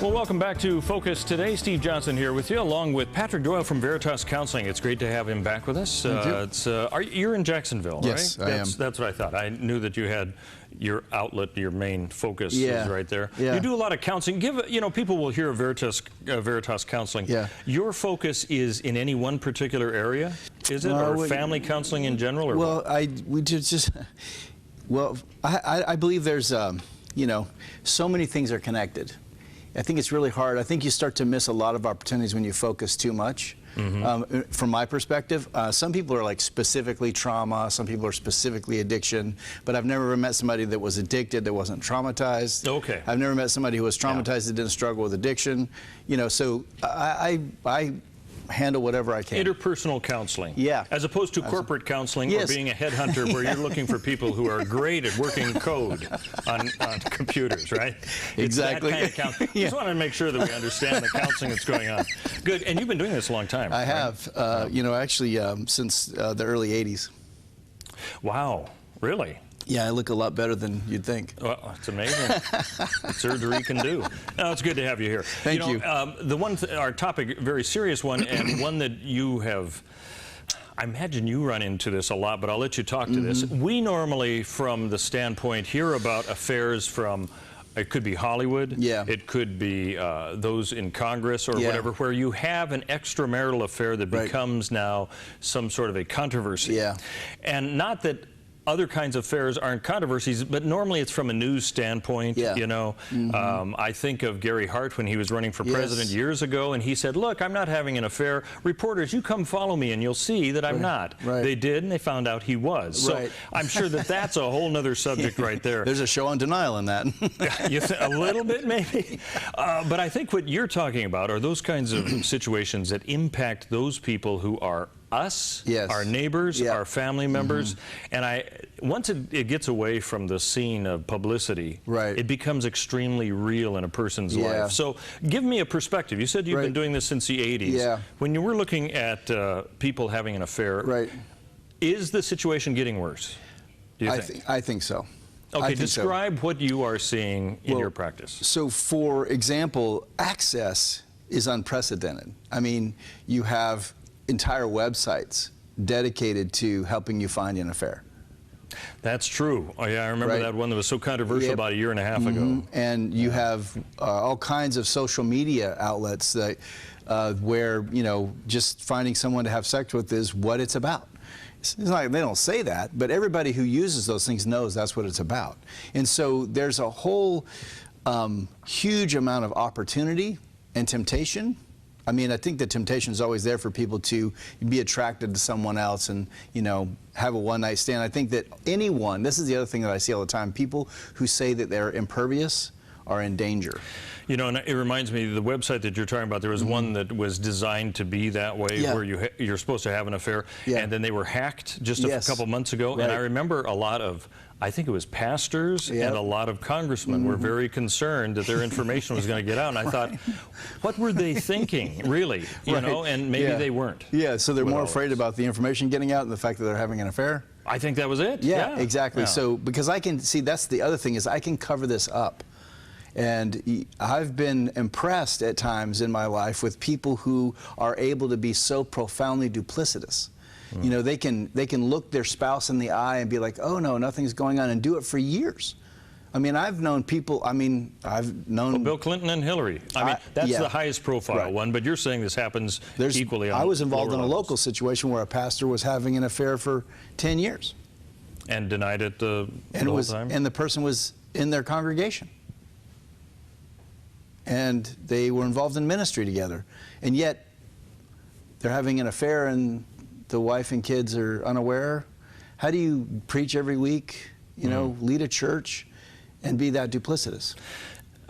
Well, welcome back to Focus today. Steve Johnson here with you, along with Patrick Doyle from Veritas Counseling. It's great to have him back with us. You're in Jacksonville, right? Yes, I am. That's what I thought. I knew that you had your outlet, your main focus is right there. Yeah. You do a lot of counseling. People will hear of Veritas Counseling. Yeah. Your focus is in any one particular area, is it, or family counseling in general? Or well, I believe there's so many things are connected. I think it's really hard. I think you start to miss a lot of opportunities when you focus too much. From my perspective, some people are like specifically trauma, some people are specifically addiction, but I've never met somebody that was addicted that wasn't traumatized. Okay. I've never met somebody who was traumatized that didn't struggle with addiction. So I handle whatever I can. Interpersonal counseling. Yeah. As opposed to corporate counseling or Yes. being a headhunter where you're looking for people who are great at working code on computers, right? Exactly. It's that kind of counseling. Just wanted to make sure that we understand the counseling that's going on. Good. And you've been doing this a long time. I have, actually since the early 80s. Wow. Really? Yeah, I look a lot better than you'd think. Well, it's amazing what surgery can do. No, it's good to have you here. Thank you. Our topic, very serious one, and one that you have, I imagine you run into this a lot, but I'll let you talk to this. We normally, from the standpoint, hear about affairs from, it could be Hollywood, it could be those in Congress or whatever, where you have an extramarital affair that becomes now some sort of a controversy. Yeah. And not that other kinds of affairs aren't controversies, but normally it's from a news standpoint. I think of Gary Hart when he was running for president years ago, and he said, look, I'm not having an affair. Reporters, you come follow me and you'll see that I'm not. They did, and they found out he was. So I'm sure that that's a whole nother subject right there. There's a show on denial in that. A little bit, maybe. But I think what you're talking about are those kinds of situations that impact those people who are us, our neighbors, our family members, and once it gets away from the scene of publicity, it becomes extremely real in a person's life. So give me a perspective. You said you've been doing this since the 80s. When you were looking at people having an affair, is the situation getting worse, do you think? I think so. Okay, describe what you are seeing in your practice. So, for example, access is unprecedented. I mean, you have entire websites dedicated to helping you find an affair. That's true. Oh, yeah, I remember that one that was so controversial about a year and a half ago. And you have all kinds of social media outlets that where just finding someone to have sex with is what it's about. It's not like they don't say that, but everybody who uses those things knows that's what it's about. And so there's a whole huge amount of opportunity and temptation. I mean, I think the temptation is always there for people to be attracted to someone else and, have a one-night stand. I think that anyone, this is the other thing that I see all the time, people who say that they're impervious are in danger. And it reminds me, the website that you're talking about, there was one that was designed to be that way, where you're supposed to have an affair, and then they were hacked just a couple months ago, and I remember a lot of, I think it was pastors and a lot of congressmen were very concerned that their information was going to get out, and I thought, what were they thinking, really? And maybe they weren't. Yeah, so they're more afraid about the information getting out and the fact that they're having an affair? I think that was it. Yeah, exactly. So, because I can see, that's the other thing, is I can cover this up. And I've been impressed at times in my life with people who are able to be so profoundly duplicitous. They can look their spouse in the eye and be like, oh no, nothing's going on, and do it for years. I mean, I've known people, I've known... Bill Clinton and Hillary. I mean, that's the highest profile one, but you're saying this happens equally on I was involved in a levels. local situation where a pastor was having an affair for 10 years. And denied it the whole time? And the person was in their congregation. And they were involved in ministry together. And yet, they're having an affair and the wife and kids are unaware. How do you preach every week, lead a church, and be that duplicitous?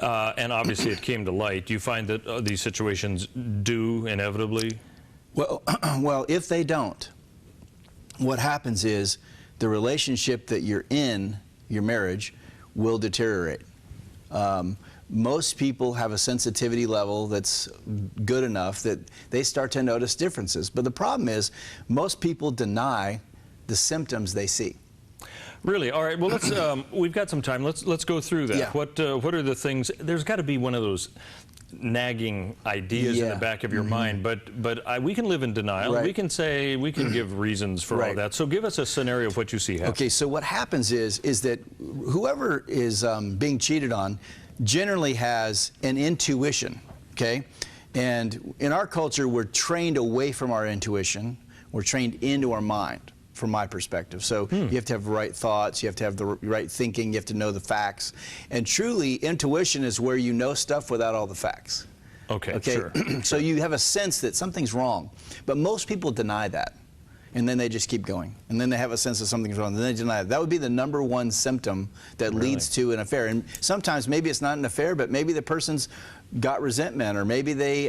And obviously it came to light. Do you find that these situations do inevitably? Well, if they don't, what happens is the relationship that you're in, your marriage, will deteriorate. Most people have a sensitivity level that's good enough that they start to notice differences. But the problem is, most people deny the symptoms they see. Really? All right. Well, let's. We've got some time. Let's go through that. Yeah. What are the things? There's got to be one of those nagging ideas in the back of your mind, but we can live in denial. Right. We can say, we can give reasons for all that. So give us a scenario of what you see happening. Okay, so what happens is that whoever is being cheated on generally has an intuition, okay? And in our culture, we're trained away from our intuition. We're trained into our mind, from my perspective. So you have to have the right thoughts, you have to have the right thinking, you have to know the facts. And truly, intuition is where you know stuff without all the facts. Okay, sure. So you have a sense that something's wrong. But most people deny that. And then they just keep going. And then they have a sense that something's wrong, and then they deny it. That would be the #1 symptom that leads to an affair. And sometimes maybe it's not an affair, but maybe the person's got resentment, or maybe they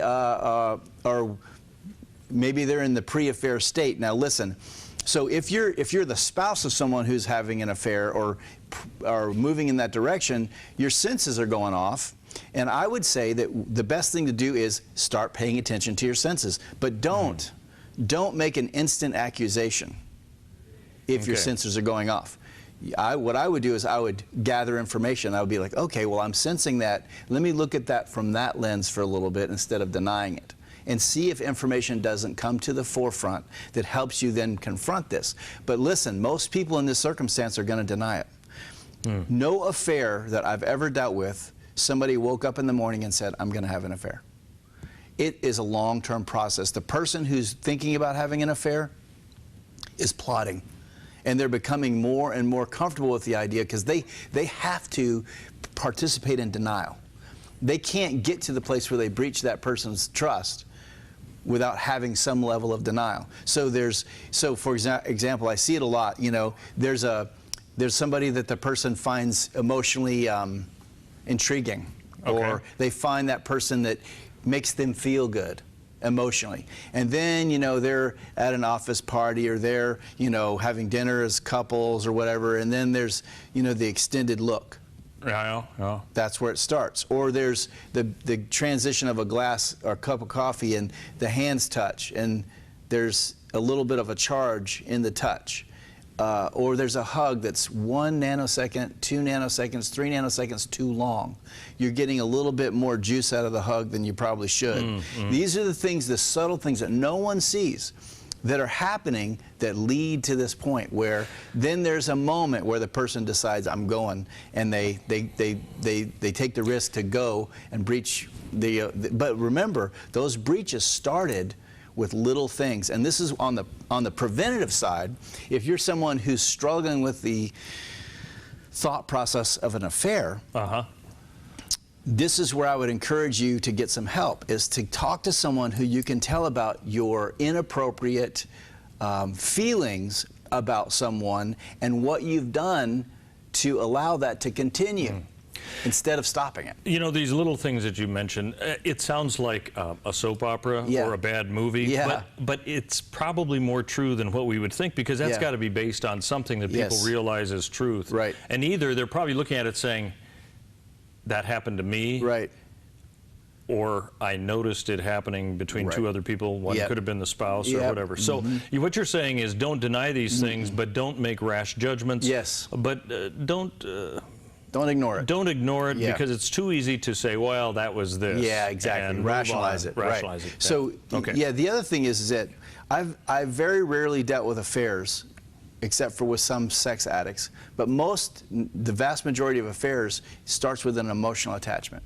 maybe they're in the pre-affair state. Now listen, so if you're the spouse of someone who's having an affair or moving in that direction, your senses are going off. And I would say that the best thing to do is start paying attention to your senses. But don't make an instant accusation if your sensors are going off. What I would do is I would gather information. I would be like, okay, well, I'm sensing that. Let me look at that from that lens for a little bit instead of denying it, and see if information doesn't come to the forefront that helps you then confront this. But listen, most people in this circumstance are going to deny it. No affair that I've ever dealt with, somebody woke up in the morning and said, I'm going to have an affair. It is a long-term process. The person who's thinking about having an affair is plotting. And they're becoming more and more comfortable with the idea because they have to participate in denial. They can't get to the place where they breach that person's trust without having some level of denial. So for example, I see it a lot. You know, there's somebody that the person finds emotionally intriguing, or they find that person that makes them feel good emotionally. And then, you know, they're at an office party, or they're, you know, having dinner as couples or whatever, and then there's, you know, the extended look. Yeah. That's where it starts. Or there's the transition of a glass or a cup of coffee, and the hands touch, and there's a little bit of a charge in the touch. Or there's a hug that's 1 nanosecond, 2 nanoseconds, 3 nanoseconds too long. You're getting a little bit more juice out of the hug than you probably should. These are the things, the subtle things that no one sees that are happening that lead to this point where then there's a moment where the person decides, I'm going, and they take the risk to go and breach but remember, those breaches started with little things. And this is on the preventative side. If you're someone who's struggling with the thought process of an affair, this is where I would encourage you to get some help, is to talk to someone who you can tell about your inappropriate feelings about someone and what you've done to allow that to continue. Instead of stopping it. You know, these little things that you mentioned, it sounds like a soap opera or a bad movie, but it's probably more true than what we would think, because that's got to be based on something that people realize is truth. Right. And either they're probably looking at it saying, that happened to me. Right. Or I noticed it happening between two other people. One could have been the spouse or whatever. So what you're saying is, don't deny these things, but don't make rash judgments. Yes. But don't ignore it. Don't ignore it, because it's too easy to say, well, that was this. Yeah, exactly. And rationalize it. Rationalize it. So, the other thing is that I've very rarely dealt with affairs, except for with some sex addicts. But the vast majority of affairs starts with an emotional attachment.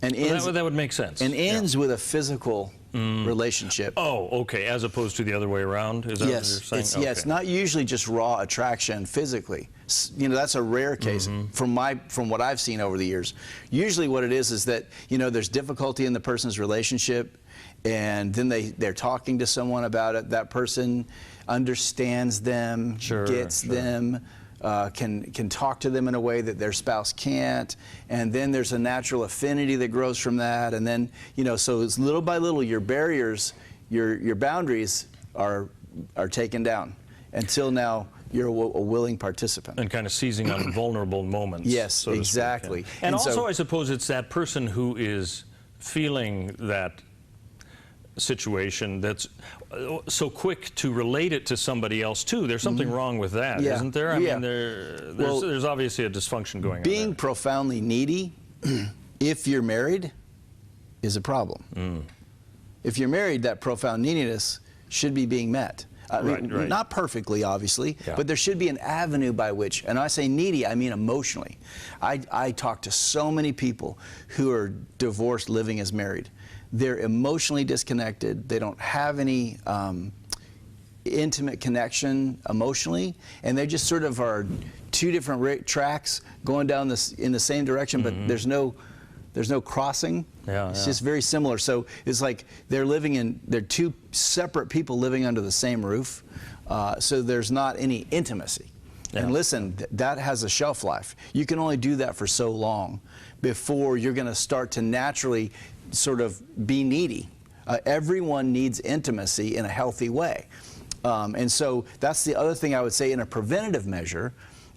And ends, that would make sense. And ends with a physical relationship. Oh, okay. As opposed to the other way around? Is that what you're saying? It's not usually just raw attraction physically. You know, that's a rare case from what I've seen over the years. Usually what it is that, you know, there's difficulty in the person's relationship, and then they're talking to someone about it. That person understands them, gets them, can talk to them in a way that their spouse can't, and then there's a natural affinity that grows from that, and then, you know, so it's little by little your barriers, your boundaries are taken down until now you're a willing participant. And kind of seizing on vulnerable moments. Yes, so exactly. To speak, And also, I suppose it's that person who is feeling that situation that's so quick to relate it to somebody else too. There's something wrong with that, isn't there? I mean, there's obviously a dysfunction going on. Being profoundly needy if you're married, is a problem. If you're married, that profound neediness should be being met. Right. Not perfectly, obviously, but there should be an avenue by which, and I say needy, I mean emotionally. I talk to so many people who are divorced living as married. They're emotionally disconnected. They don't have any intimate connection emotionally, and they just sort of are two different tracks going down in the same direction, but there's no crossing. It's just very similar. So it's like they're two separate people living under the same roof. So there's not any intimacy. And listen, that has a shelf life. You can only do that for so long before you're going to start to naturally sort of be needy. Everyone needs intimacy in a healthy way. And so that's the other thing I would say in a preventative measure.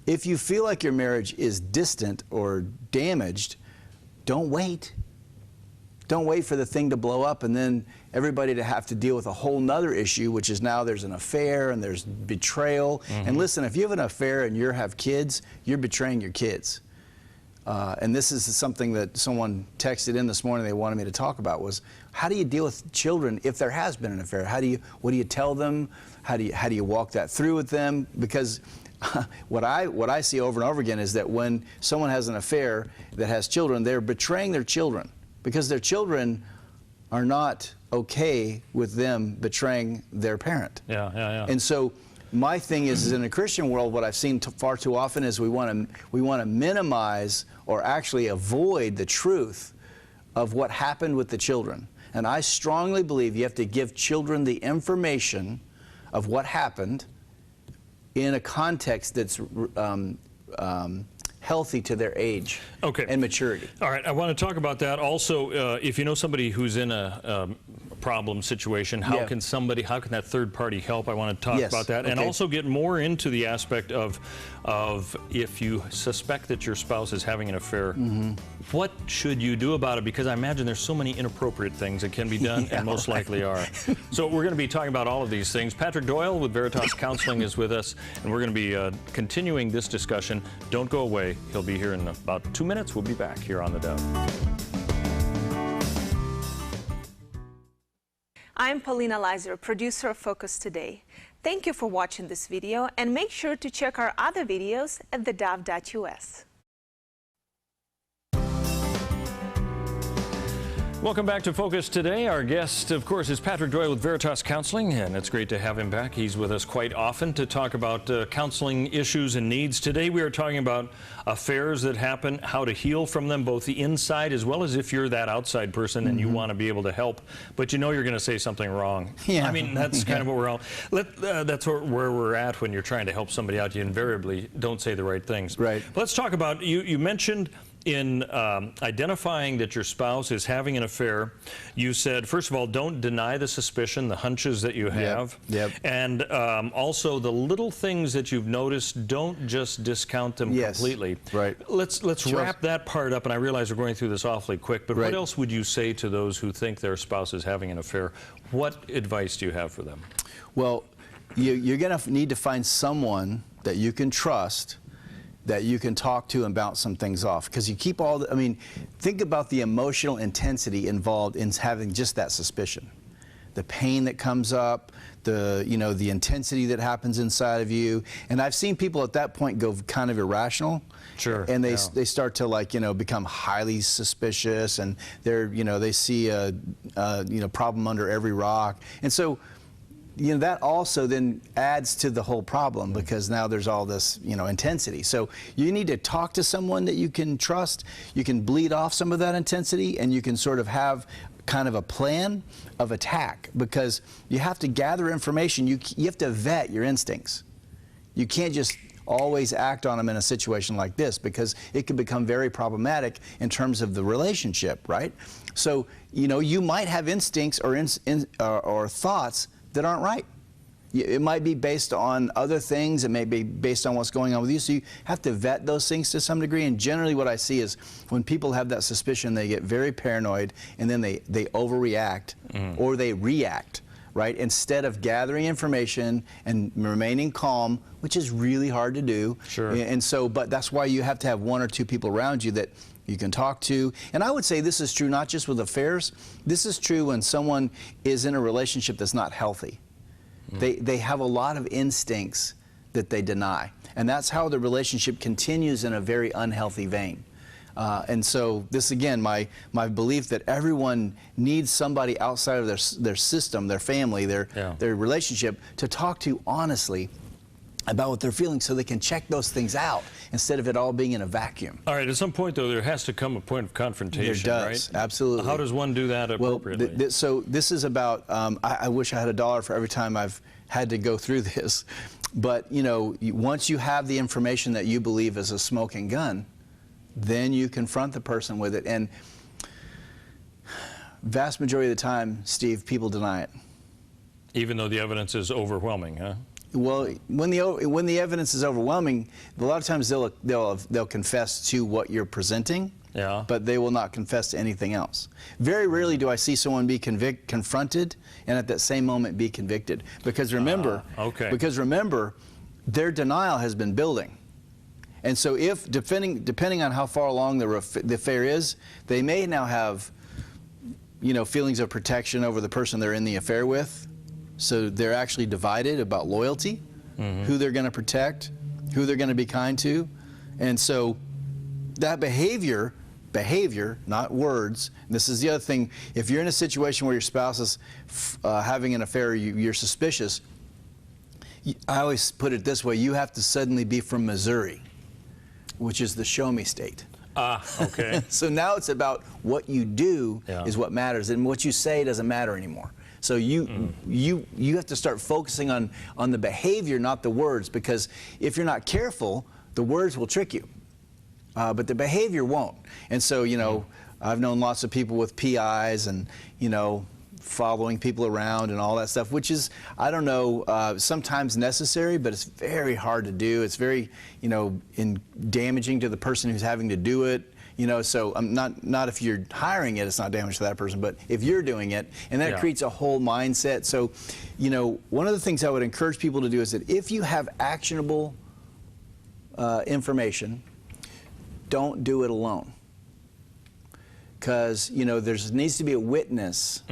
If you feel like your marriage is distant or damaged, don't wait. Don't wait for the thing to blow up and then everybody to have to deal with a whole nother issue, which is now there's an affair and there's betrayal. And listen, if you have an affair and you have kids, you're betraying your kids. And this is something that someone texted in this morning they wanted me to talk about was, how do you deal with children if there has been an affair? What do you tell them? How do you walk that through with them? Because what I see over and over again is that when someone has an affair that has children, they're betraying their children because their children are not okay with them betraying their parent. And so my thing is in a Christian world, what I've seen far too often is we want to minimize or actually avoid the truth of what happened with the children. And I strongly believe you have to give children the information of what happened in a context that's healthy to their age and maturity. All right, I want to talk about that. Also, if you know somebody who's in a problem situation, how can that third party help? I want to talk about that and also get more into the aspect of if you suspect that your spouse is having an affair, what should you do about it? Because I imagine there's so many inappropriate things that can be done and most likely are. So we're going to be talking about all of these things. Patrick Doyle with Veritas Counseling is with us, and we're going to be continuing this discussion. Don't go away. He'll be here in about 2 minutes. We'll be back here on The Dove. I'm Paulina Leiser, producer of Focus Today. Thank you for watching this video, and make sure to check our other videos at thedove.us. Welcome back to Focus Today. Our guest, of course, is Patrick Doyle with Veritas Counseling, and it's great to have him back. He's with us quite often to talk about counseling issues and needs. Today we are talking about affairs that happen, how to heal from them, both the inside as well as if you're that outside person and you want to be able to help, but you know you're going to say something wrong. I mean, that's kind of what we're all... that's where we're at when you're trying to help somebody out. You invariably don't say the right things. Let's talk about, you mentioned in identifying that your spouse is having an affair, you said, first of all, don't deny the suspicion, the hunches that you have. And also the little things that you've noticed, don't just discount them completely. Let's wrap that part up, and I realize we're going through this awfully quick, but what else would you say to those who think their spouse is having an affair? What advice do you have for them? Well, you're going to need to find someone that you can trust, that you can talk to and bounce some things off, because you keep all the, I mean, think about the emotional intensity involved in having just that suspicion, the pain that comes up, the the intensity that happens inside of you. And I've seen people at that point go kind of irrational, and they start to become highly suspicious, and they see a problem under every rock, and so that also then adds to the whole problem, because now there's all this, intensity. So you need to talk to someone that you can trust. You can bleed off some of that intensity, and you can sort of have kind of a plan of attack, because you have to gather information. You have to vet your instincts. You can't just always act on them in a situation like this, because it can become very problematic in terms of the relationship, right? So, you might have instincts or thoughts that aren't right. It might be based on other things. It may be based on what's going on with you. So you have to vet those things to some degree. And generally what I see is when people have that suspicion, they get very paranoid, and then they overreact or they react right? Instead of gathering information and remaining calm, which is really hard to do. Sure. And so, but that's why you have to have one or two people around you that you can talk to. And I would say this is true not just with affairs. This is true when someone is in a relationship that's not healthy. They have a lot of instincts that they deny. And that's how the relationship continues in a very unhealthy vein. And so this, again, my belief that everyone needs somebody outside of their system, their family, their relationship, to talk to honestly about what they're feeling so they can check those things out instead of it all being in a vacuum. All right, at some point, though, there has to come a point of confrontation, there does, right? Absolutely. How does one do that appropriately? Well, so this is about, I wish I had $1 for every time I've had to go through this. But, you know, once you have the information that you believe is a smoking gun, then you confront the person with it. And vast majority of the time, Steve, people deny it. Even though the evidence is overwhelming, huh? Well, when the evidence is overwhelming, a lot of times they'll confess to what you're presenting, but they will not confess to anything else. Very rarely do I see someone be confronted and at that same moment be convicted. Because remember, their denial has been building. And so if, depending on how far along the affair is, they may now have, you know, feelings of protection over the person they're in the affair with. So they're actually divided about loyalty, who they're going to protect, who they're going to be kind to. And so that behavior, not words. This is the other thing. If you're in a situation where your spouse is having an affair, you're suspicious, I always put it this way: you have to suddenly be from Missouri, which is the show me state. Okay. So now it's about what you do is what matters, and what you say doesn't matter anymore. So you have to start focusing on the behavior, not the words, because if you're not careful, the words will trick you, but the behavior won't. And so, you know, I've known lots of people with PIs and, you know, following people around and all that stuff, which is, I don't know, sometimes necessary, but it's very hard to do. It's very, you know, damaging to the person who's having to do it. You know, so not if you're hiring it, it's not damage to that person, but if you're doing it, and that creates a whole mindset. So, you know, one of the things I would encourage people to do is that if you have actionable information, don't do it alone. Because, you know, there needs to be a witness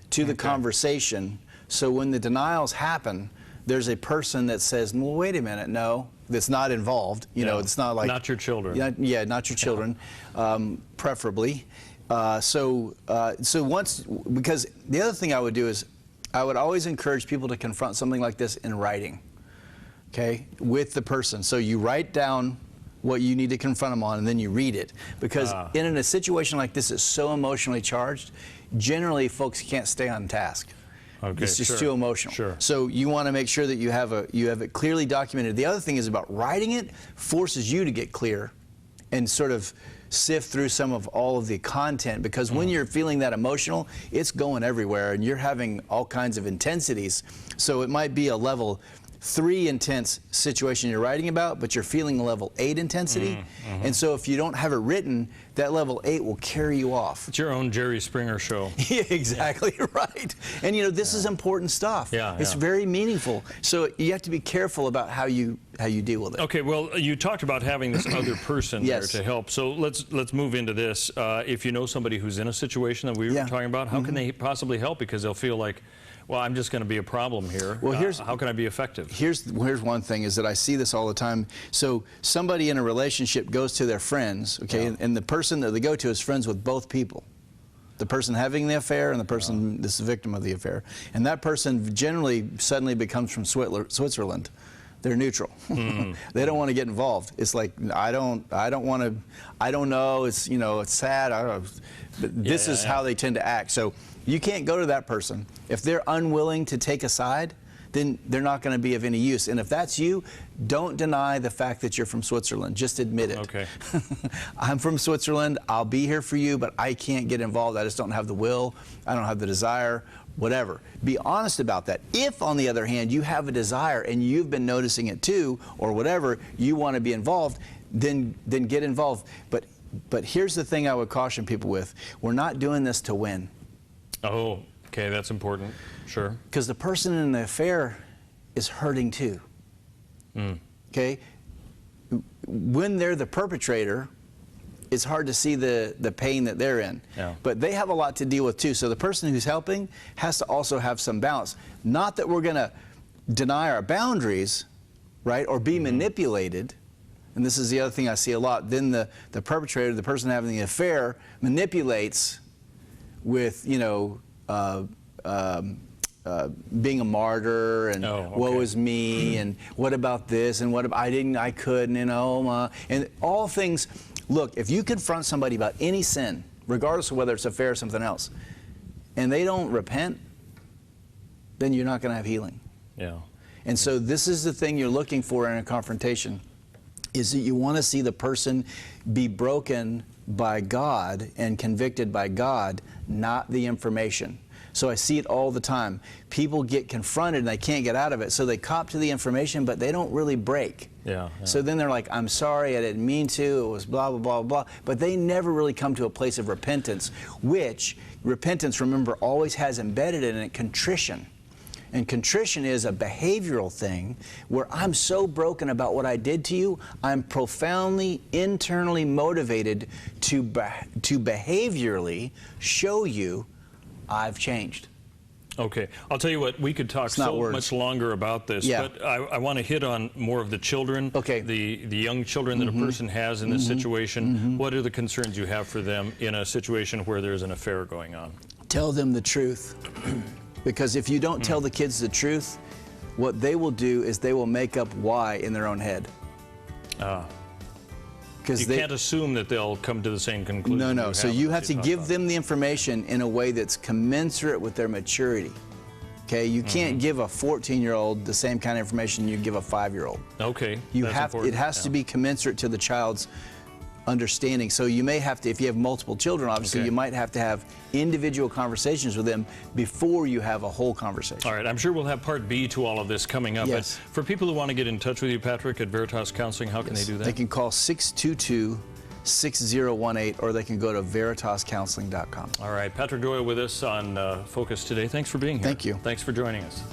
to the conversation. So when the denials happen, there's a person that says, well, wait a minute, no, that's not involved. You know, it's not like... Not your children. Not your children, preferably. So once, because the other thing I would do is I would always encourage people to confront something like this in writing, okay, with the person. So you write down what you need to confront them on, and then you read it. Because in a situation like this, it's so emotionally charged, generally folks can't stay on task. Okay, it's just too emotional. Sure. So you want to make sure that you have it clearly documented. The other thing is about writing it forces you to get clear and sort of sift through some of all of the content, because when you're feeling that emotional, it's going everywhere and you're having all kinds of intensities. So it might be a level 3 intense situation you're writing about, but you're feeling a level 8 intensity. And so if you don't have it written, that level 8 will carry you off. It's your own Jerry Springer show. Yeah, exactly right. And you know, this is important stuff. It's very meaningful. So you have to be careful about how you deal with it. Okay, well, you talked about having this other person there to help. So let's move into this. If you know somebody who's in a situation that we were talking about, how can they possibly help? Because they'll feel like, well, I'm just going to be a problem here. Well, how can I be effective? Here's one thing is that I see this all the time. So somebody in a relationship goes to their friends, okay, and the person that they go to is friends with both people. The person having the affair and the person that's the victim of the affair. And that person generally suddenly becomes from Switzerland. They're neutral. They don't want to get involved. It's like, I don't want to, I don't know, it's, you know, it's sad, I don't know. But this is how they tend to act. So you can't go to that person. If they're unwilling to take a side, then they're not going to be of any use. And if that's you, don't deny the fact that you're from Switzerland. Just admit it. Okay. I'm from Switzerland. I'll be here for you, but I can't get involved. I just don't have the will. I don't have the desire. Whatever. Be honest about that. If, on the other hand, you have a desire and you've been noticing it too, or whatever, you want to be involved, then get involved. But here's the thing I would caution people with. We're not doing this to win. Oh, Okay, that's important. Sure. Because the person in the affair is hurting too. Okay? When they're the perpetrator, it's hard to see the pain that they're in. Yeah. But they have a lot to deal with too. So the person who's helping has to also have some balance. Not that we're going to deny our boundaries, right, or be manipulated. And this is the other thing I see a lot. Then the perpetrator, the person having the affair, manipulates with, you know, being a martyr and woe is me and what about this and what about I couldn't, you know, and all things. Look, if you confront somebody about any sin, regardless of whether it's affair or something else, and they don't repent, then you're not going to have healing. Yeah. And so this is the thing you're looking for in a confrontation, is that you want to see the person be broken by God and convicted by God, not the information. So I see it all the time. People get confronted and they can't get out of it, so they cop to the information, but they don't really break. Yeah. So then they're like, I'm sorry, I didn't mean to, it was blah, blah, blah, blah. But they never really come to a place of repentance, which repentance, remember, always has embedded in it contrition. And contrition is a behavioral thing where I'm so broken about what I did to you, I'm profoundly internally motivated to behaviorally show you I've changed. Okay, I'll tell you what, we could talk so much longer about this, but I want to hit on more of the children, the young children that a person has in this situation. What are the concerns you have for them in a situation where there's an affair going on? Tell them the truth. Because if you don't tell the kids the truth, what they will do is they will make up why in their own head. You can't assume that they'll come to the same conclusion. No, no. So you have to give them the information in a way that's commensurate with their maturity. Okay, you can't give a 14-year-old the same kind of information you give a 5-year-old. Okay, it has to be commensurate to the child's understanding. So you may have to, if you have multiple children, obviously, you might have to have individual conversations with them before you have a whole conversation. All right, I'm sure we'll have part B to all of this coming up. Yes. But for people who want to get in touch with you, Patrick, at Veritas Counseling, how can they do that? They can call 622-6018, or they can go to veritascounseling.com. All right, Patrick Doyle with us on Focus today. Thanks for being here. Thank you. Thanks for joining us.